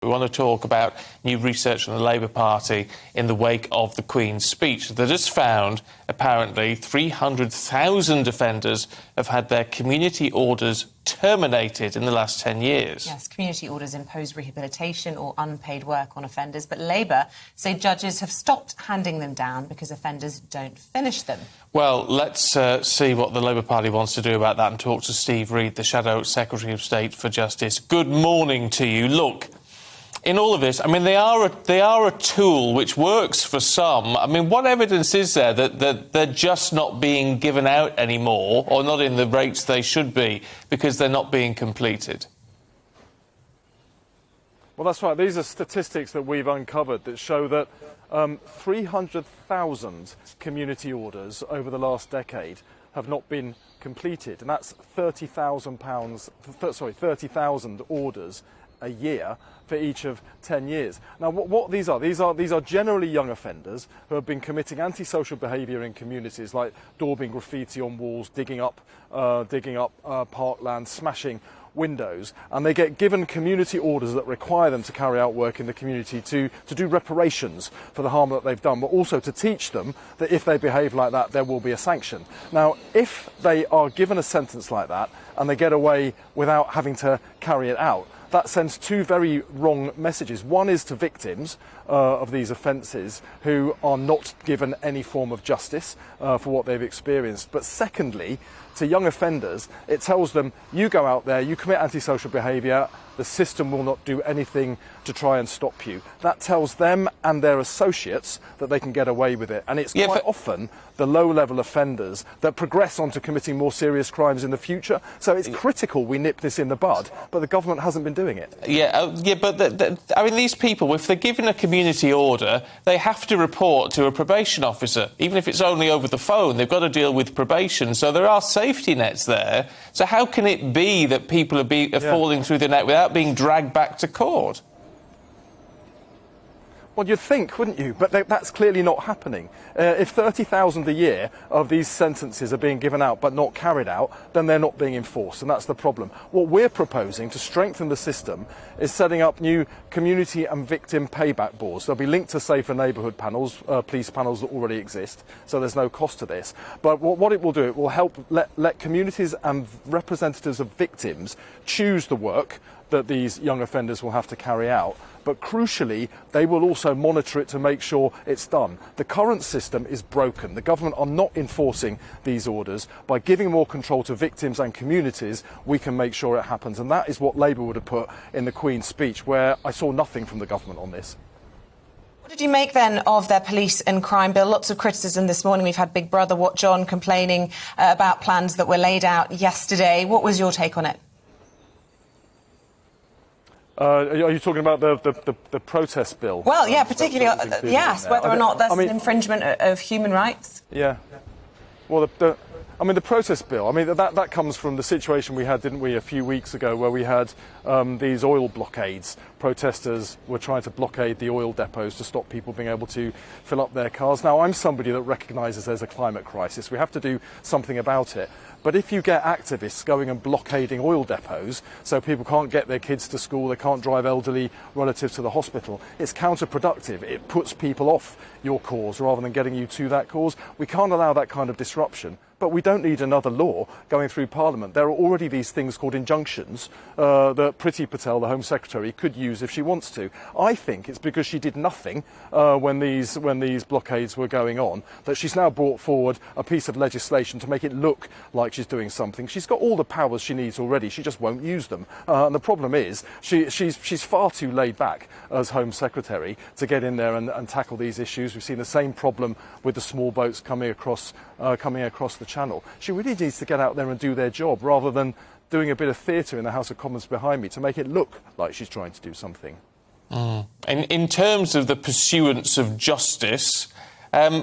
We want to talk about new research from the Labour Party in the wake of the Queen's speech that has found, apparently, 300,000 offenders have had their community orders terminated in the last 10 years. Yes, community orders impose rehabilitation or unpaid work on offenders, but Labour say judges have stopped handing them down because offenders don't finish them. Well, let's see what the Labour Party wants to do about that and talk to Steve Reid, the Shadow Secretary of State for Justice. Good morning to you. Look, in all of this, I mean, they are a tool which works for some. I mean, what evidence is there that they're just not being given out anymore, or not in the rates they should be, because they're not being completed? Well, that's right. These are statistics that we've uncovered that show that 300,000 community orders over the last decade have not been completed, and that's £30,000 orders a year for each of 10 years. Now, what these are generally young offenders who have been committing antisocial behaviour in communities, like daubing graffiti on walls, digging up parkland, smashing windows, and they get given community orders that require them to carry out work in the community to do reparations for the harm that they've done, but also to teach them that if they behave like that, there will be a sanction. Now, if they are given a sentence like that and they get away without having to carry it out, that sends two very wrong messages. One is to victims of these offences who are not given any form of justice for what they've experienced. But secondly, to young offenders, it tells them, you go out there, you commit antisocial behaviour, the system will not do anything to try and stop you. That tells them and their associates that they can get away with it. And it's quite often the low-level offenders that progress on to committing more serious crimes in the future. So it's critical we nip this in the bud, but the government hasn't been doing it. But I mean, these people, if they're given a community order, they have to report to a probation officer. Even if it's only over the phone, they've got to deal with probation. So there are safety nets there. So how can it be that people are falling through the net without being dragged back to court? Well, you'd think, wouldn't you? But that's clearly not happening. If 30,000 a year of these sentences are being given out but not carried out, then they're not being enforced, and that's the problem. What we're proposing to strengthen the system is setting up new community and victim payback boards. They'll be linked to safer neighbourhood panels, police panels that already exist, so there's no cost to this. But what it will do, it will help let communities and representatives of victims choose the work that these young offenders will have to carry out. But crucially, they will also monitor it to make sure it's done. The current system is broken. The government are not enforcing these orders. By giving more control to victims and communities, we can make sure it happens. And that is what Labour would have put in the Queen's speech, where I saw nothing from the government on this. What did you make, then, of their police and crime bill? Lots of criticism this morning. We've had Big Brother Watch On complaining about plans that were laid out yesterday. What was your take on it? Are you talking about the protest bill? Well, yeah, particularly, yes, whether or not that's an infringement of human rights. Yeah. Well, the protest bill, I mean, that comes from the situation we had, didn't we, a few weeks ago, where we had these oil blockades. Protesters were trying to blockade the oil depots to stop people being able to fill up their cars. Now, I'm somebody that recognises there's a climate crisis. We have to do something about it. But if you get activists going and blockading oil depots so people can't get their kids to school, they can't drive elderly relatives to the hospital, it's counterproductive. It puts people off your cause rather than getting you to that cause. We can't allow that kind of disruption. But we don't need another law going through Parliament. There are already these things called injunctions that Priti Patel, the Home Secretary, could use if she wants to. I think it's because she did nothing when these blockades were going on that she's now brought forward a piece of legislation to make it look like she's doing something. She's got all the powers she needs already. She just won't use them. And the problem is she's far too laid back as Home Secretary to get in there and tackle these issues. We've seen the same problem with the small boats coming across the Channel. She really needs to get out there and do their job rather than doing a bit of theatre in the House of Commons behind me to make it look like she's trying to do something. And in terms of the pursuance of justice,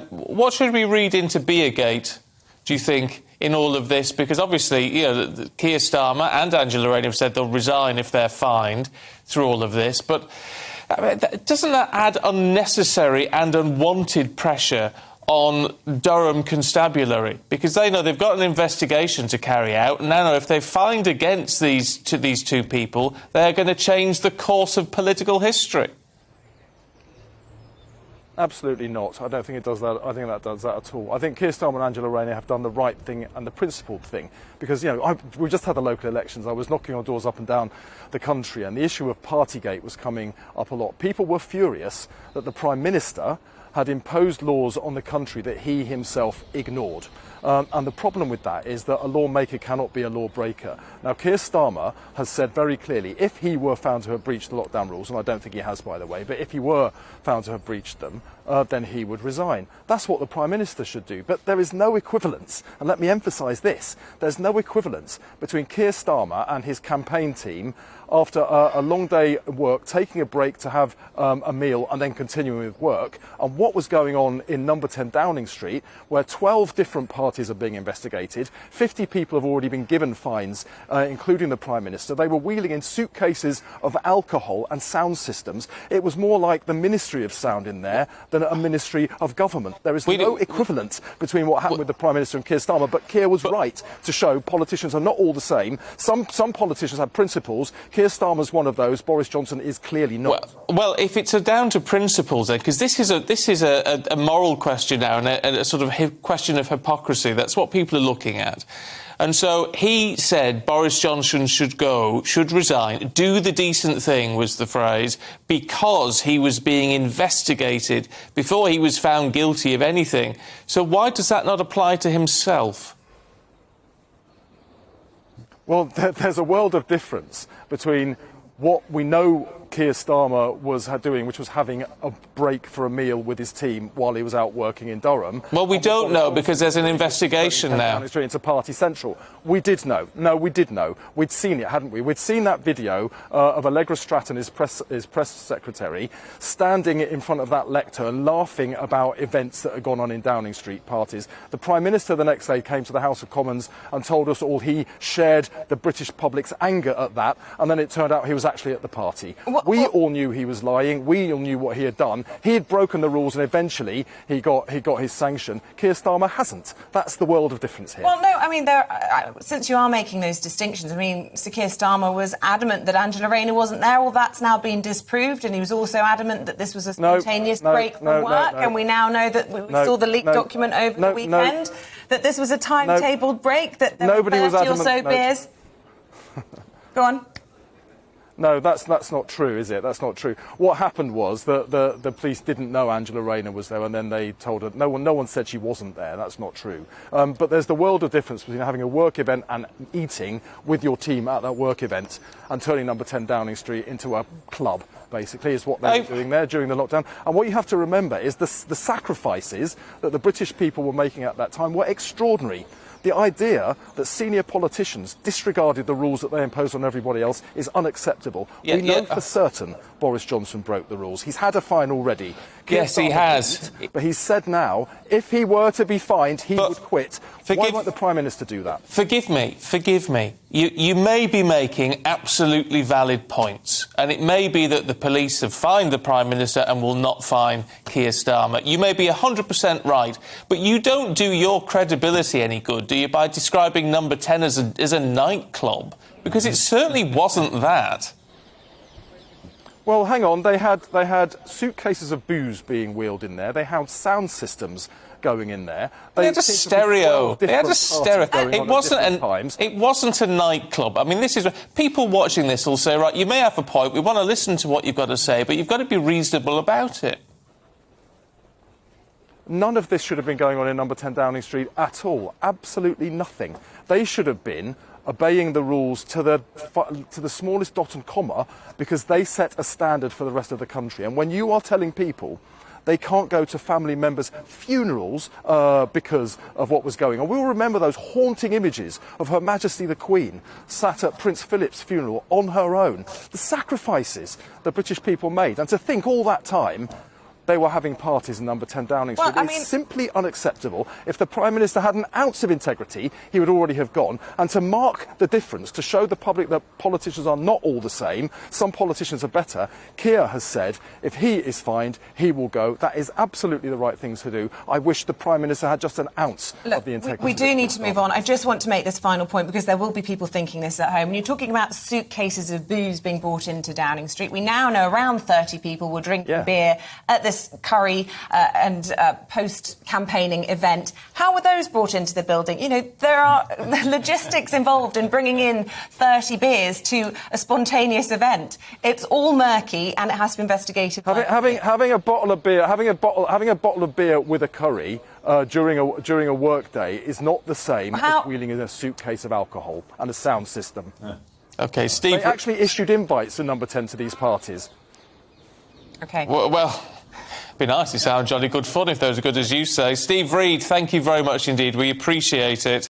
what should we read into Beergate, do you think, in all of this? Because obviously, you know, Keir Starmer and Angela Rayner have said they'll resign if they're fined through all of this. But doesn't that add unnecessary and unwanted pressure on Durham constabulary, because they know they've got an investigation to carry out, and now if they find against these two people, they're going to change the course of political history. Absolutely not. I don't think it does that. I think that does that at all. I think Keir Starmer and Angela Rayner have done the right thing and the principled thing, because we just had the local elections. I was knocking on doors up and down the country, and the issue of Partygate was coming up a lot. People were furious that the Prime Minister had imposed laws on the country that he himself ignored. And the problem with that is that a lawmaker cannot be a lawbreaker. Now, Keir Starmer has said very clearly, if he were found to have breached the lockdown rules, and I don't think he has, by the way, but if he were found to have breached them, then he would resign. That's what the Prime Minister should do. But there is no equivalence, and let me emphasise this, there's no equivalence between Keir Starmer and his campaign team after a long day of work, taking a break to have a meal and then continuing with work, and what was going on in number 10 Downing Street, where 12 different parties are being investigated, 50 people have already been given fines, including the Prime Minister. They were wheeling in suitcases of alcohol and sound systems. It was more like the Ministry of Sound in there than a Ministry of Government. There is no equivalence between what happened with the Prime Minister and Keir Starmer, but Keir was right to show politicians are not all the same. Some politicians have principles. Keir Starmer's one of those. Boris Johnson is clearly not. Well, if it's down to principles, then, because this is a moral question now and a sort of question of hypocrisy. That's what people are looking at. And so he said Boris Johnson should resign, do the decent thing was the phrase, because he was being investigated before he was found guilty of anything. So why does that not apply to himself? Well, there's a world of difference between what we know Keir Starmer was doing, which was having a break for a meal with his team while he was out working in Durham. Well, we don't know because there's an investigation now. Into Party Central. We did know. No, we did know. We'd seen it, hadn't we? We'd seen that video of Allegra Stratton, his press secretary, standing in front of that lectern laughing about events that had gone on in Downing Street parties. The Prime Minister the next day came to the House of Commons and told us all he shared the British public's anger at that, and then it turned out he was actually at the party. We all knew he was lying. We all knew what he had done. He had broken the rules, and eventually he got his sanction. Keir Starmer hasn't. That's the world of difference here. Well, no, I mean, since you are making those distinctions, I mean, Sir Keir Starmer was adamant that Angela Rayner wasn't there. Well, that's now been disproved, and he was also adamant that this was a spontaneous break from work. And we now know that we saw the leaked document over the weekend, that this was a timetabled break, that there were 30 or so beers. Go on. No, that's not true, is it? That's not true. What happened was that the police didn't know Angela Rayner was there, and then they told her. No one said she wasn't there. That's not true. But there's the world of difference between having a work event and eating with your team at that work event and turning number 10 Downing Street into a club, basically, is what they were doing there during the lockdown. And what you have to remember is the sacrifices that the British people were making at that time were extraordinary. The idea that senior politicians disregarded the rules that they imposed on everybody else is unacceptable. We know for certain Boris Johnson broke the rules. He's had a fine already. Yes, he has. But he's said now, if he were to be fined, he would quit. Why won't the Prime Minister do that? Forgive me. You may be making absolutely valid points, and it may be that the police have fined the Prime Minister and will not fine Keir Starmer. You may be 100% right, but you don't do your credibility any good, do you, by describing number 10 as a nightclub? Because it certainly wasn't that. Well, hang on. They had suitcases of booze being wheeled in there. They had sound systems going in there. They had a stereo. It wasn't a nightclub. I mean, this is people watching this will say, right, you may have a point. We want to listen to what you've got to say, but you've got to be reasonable about it. None of this should have been going on in number 10 Downing Street at all. Absolutely nothing. They should have been obeying the rules to the smallest dot and comma, because they set a standard for the rest of the country. And when you are telling people they can't go to family members' funerals because of what was going on. We'll remember those haunting images of Her Majesty the Queen sat at Prince Philip's funeral on her own. The sacrifices the British people made. And to think all that time they were having parties in number 10 Downing Street. It's simply unacceptable. If the Prime Minister had an ounce of integrity, he would already have gone. And to mark the difference, to show the public that politicians are not all the same, some politicians are better, Keir has said if he is fined, he will go. That is absolutely the right thing to do. I wish the Prime Minister had just an ounce of the integrity. We do need to move on. I just want to make this final point because there will be people thinking this at home. When you're talking about suitcases of booze being brought into Downing Street, we now know around 30 people were drinking beer at this curry and post-campaigning event. How were those brought into the building? You know, there are logistics involved in bringing in 30 beers to a spontaneous event. It's all murky and it has to be investigated. Having a bottle of beer, having a bottle of beer with a curry during a work day is not the same as wheeling in a suitcase of alcohol and a sound system. Yeah. OK, Steve... They actually issued invites to number 10 to these parties. OK. Well, it'd be nice to sound jolly good fun if those are good as you say. Steve Reid, thank you very much indeed. We appreciate it.